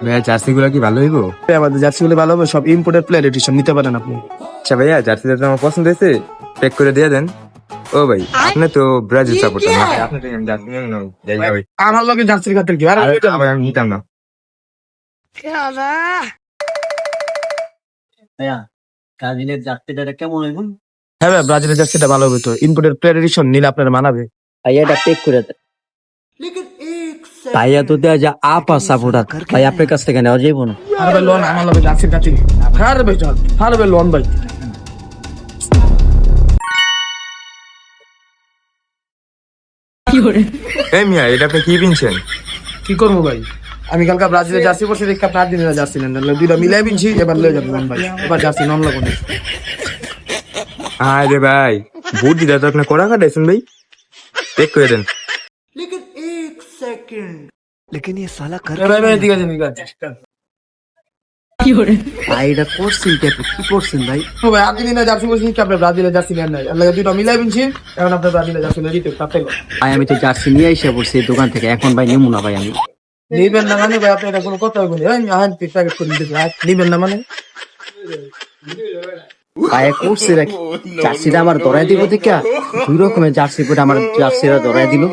ভাইয়া জার্সি গুলা কি ভালো হইব? আমাদের জার্সি গুলো ভালো হবে, সব ইম্পোর্টেড প্লেয়ার এডিশন নিতে পারেন আপনি। আচ্ছা ভাইয়া, জার্সিটা তো আমার পছন্দ হয়েছে, প্যাক করে দিয়ে দেন। ও ভাই, আপনি তো ব্রাজিল সাপোর্টার না? আপনি তো জার্সি নিয়ে নাও, যাই না ভাই। আমার লগে জার্সির খাতির কি? আরে ভাই, আমি নিতাম না। ব্রাজিলের জার্সিটা কেমন হইব? হ্যাঁ ভাই, ব্রাজিলের জার্সিটা ভালো হবে তো, ইম্পোর্টেড প্লেয়ার এডিশন নিলে আপনার মানাবে। ভাইয়া এটা পেক করে দেন। ভাইয়া তো দেয়া যা আপা সাপোর্টার, ভাই আপনার কাছ থেকে নেওয়া যাইব না। আরে ভাই লোন আমার লগে জার্সির খাতির। আরে ভাই চল, আরে ভাই লোন ভাই। এই মিয়া, এটা আপনি কি কিনছেন? কি করবো ভাই, আমি কালকে ব্রাজিলের জার্সি পরছি, দেখে আপনি আর্জেন্টিনা জার্সি নেন, দুইটা মিলাই বিনছি, এবার লয়ে যাবেন লোন ভাই, এবার জার্সি নন লাগবে না। আরে ভাই, বুদ্ধিটা তো আপনি কড়া কাটাইছেন ভাই, প্যাক করে দেন। ভাই ভাই ঠিক আছে, ঠিক আছে। ভাই এটা করছেন কি আপনি? কি করছেন ভাই? তো ভাই আর্জেন্টিনা জার্সি পরছি, কি আপনি ব্রাজিলের জার্সি নেন নাই, এর দুইটা মিলাই বিনছি, এখন আপনি ব্রাজিলের জার্সি নিয়ে দিতে তাতে ভাই আমি তো জার্সি নিয়ে এসে পড়ছি এই দোকান থেকে, এখন ভাই নেবো না ভাই আমি। নিবেন না মানে ভাই, আপনি এটা কোনো কথা বলি, প্যাকেট করে দিতে নিবেন না মানে? ভাই করছে জার্সিটা আমার ধরাই দিব দেখা, দুই রকমের জার্সি পরে আমার জার্সিটা ধরাই দিল।